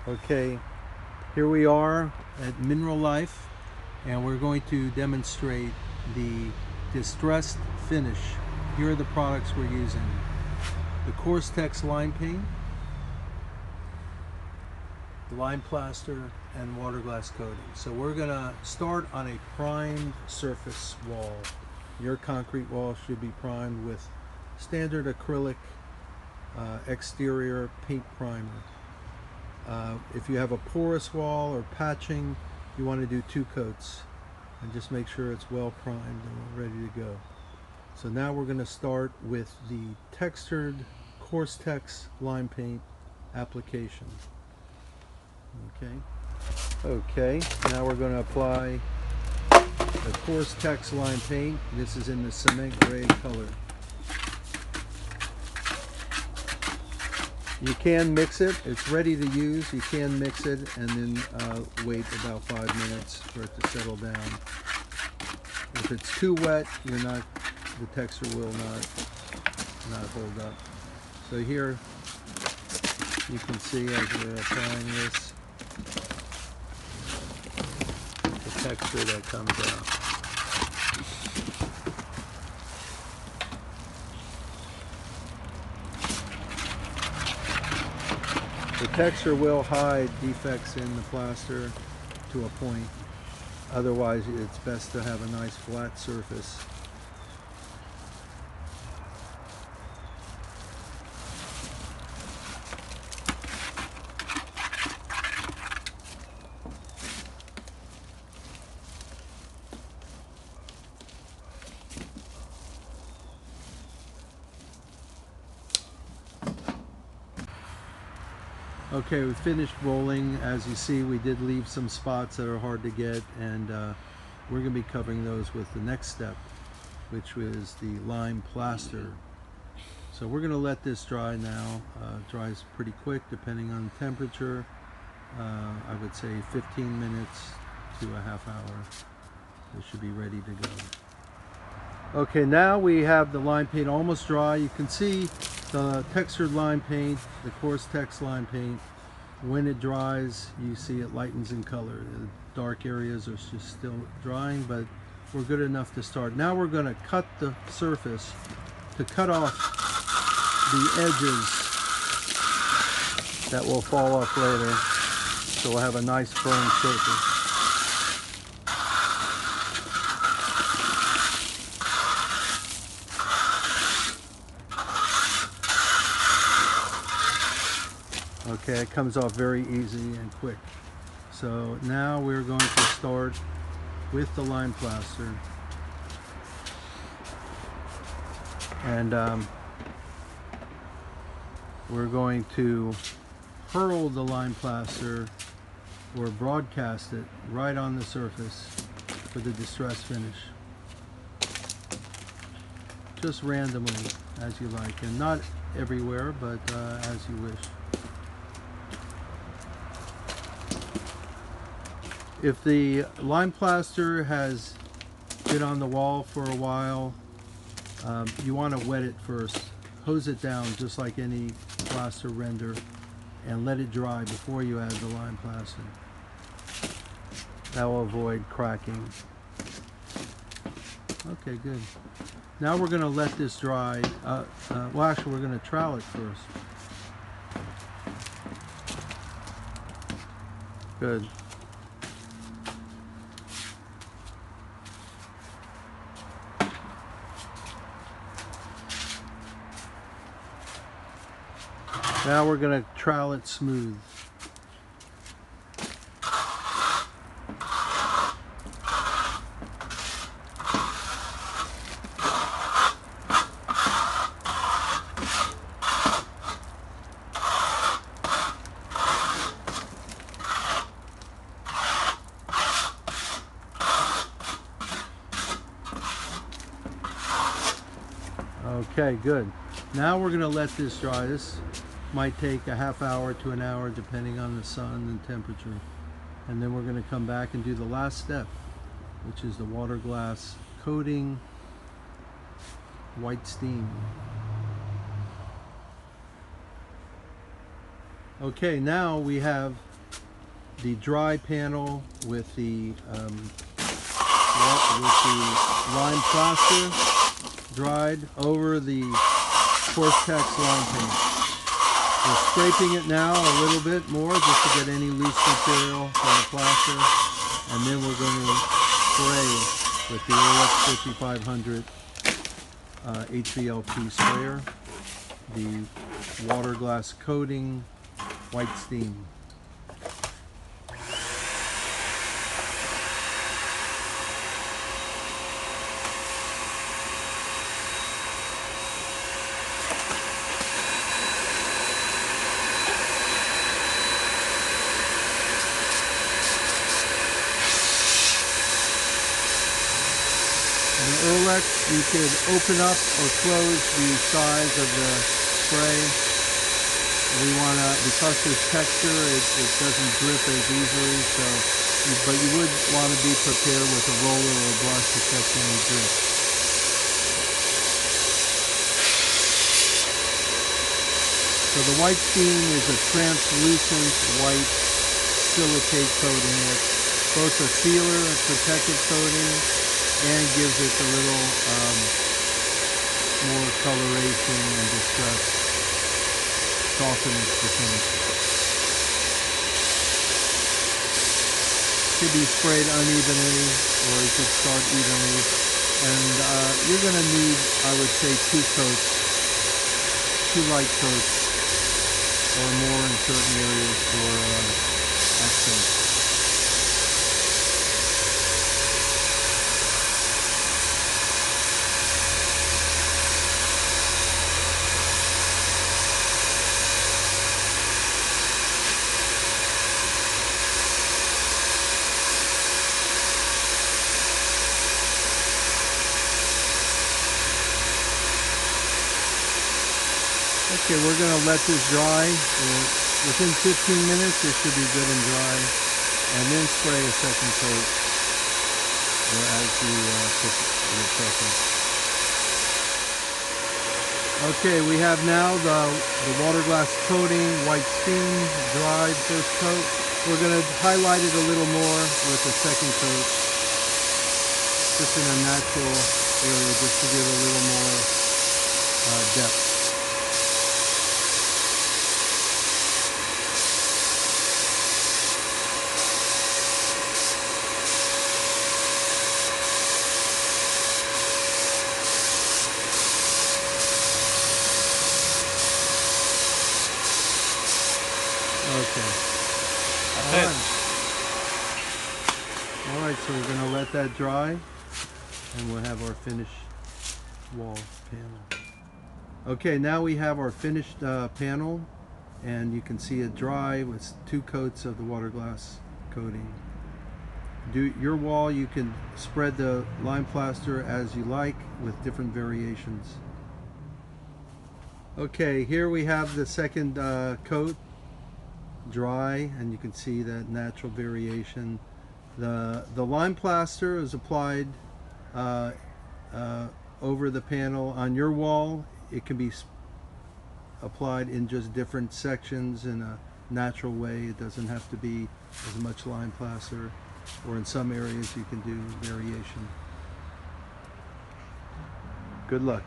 Okay, here we are at Mineral Life, and we're going to demonstrate the distressed finish. Here are the products we're using: the Coarse Tex lime paint, the lime plaster, and water glass coating. So we're gonna start on a primed surface wall. Your concrete wall should be primed with standard acrylic exterior paint primer. If you have a porous wall or patching, you want to do 2 coats and just make sure it's well primed and ready to go. So now we're going to start with the textured Coarse Tex lime paint application. Okay, now we're going to apply the Coarse Tex lime paint. This is in the cement gray color. You can mix it. It's ready to use. You can mix it and then wait about 5 minutes for it to settle down. If it's too wet, the texture will not hold up. So here you can see, as we're applying this, the texture that comes out. The texture will hide defects in the plaster to a point. Otherwise, it's best to have a nice flat surface. Okay, we finished rolling. As you see, we did leave some spots that are hard to get, and we're going to be covering those with the next step, which was the lime plaster. So we're going to let this dry now. Dries pretty quick depending on the temperature. I would say 15 minutes to a half hour. It should be ready to go. Okay, now we have the lime paint almost dry. You can see the textured lime paint, the Coarse Tex lime paint. When it dries, you see it lightens in color. The dark areas are just still drying, but we're good enough to start. Now we're going to cut the surface to cut off the edges that will fall off later, so we'll have a nice firm surface. Okay, it comes off very easy and quick. So now we're going to start with the lime plaster. And we're going to hurl the lime plaster or broadcast it right on the surface for the distress finish. Just randomly, as you like, and not everywhere, but as you wish. If the lime plaster has been on the wall for a while, you want to wet it first. Hose it down just like any plaster render and let it dry before you add the lime plaster. That will avoid cracking. Okay, good. Now we're going to let this dry. Well, actually, we're going to trowel it first. Good. Now we're going to trowel it smooth. Okay, good. Now we're going to let this dry. This might take a half hour to an hour depending on the sun and temperature. And then we're going to come back and do the last step, which is the water glass coating, white steam. Okay, now we have the dry panel with the lime plaster dried over the Course-Tex lime paint. We're scraping it now a little bit more just to get any loose material from the plaster, and then we're going to spray with the Int'l 5500 HVLP sprayer, the water glass coating white steam. The Int'l, you could open up or close the size of the spray. We want to, because there's texture, it doesn't drip as easily, but you would want to be prepared with a roller or a brush to catch any drip. So the white steam is a translucent white silicate coating. It's both a sealer, a protective coating, and gives it a little more coloration and distress, softens the finish. Could be sprayed unevenly, or you could start evenly. And you're going to need, I would say, 2 coats, 2 light coats, or more in certain areas for accents. Okay, we're going to let this dry. Within 15 minutes, it should be good and dry. And then spray a second coat as you put your preference. Okay, we have now the water glass coating, white steam, dried first coat. We're going to highlight it a little more with the second coat, just in a natural area, just to give a little more depth. Okay. All right, so we're going to let that dry, and we'll have our finished wall panel. Okay, now we have our finished panel, and you can see it dry with 2 coats of the water glass coating. Your wall, you can spread the lime plaster as you like with different variations. Okay, here we have the second coat, dry, and you can see that natural variation. The lime plaster is applied over the panel. On your wall, it can be applied in just different sections in a natural way. It doesn't have to be as much lime plaster, or in some areas you can do variation. Good luck.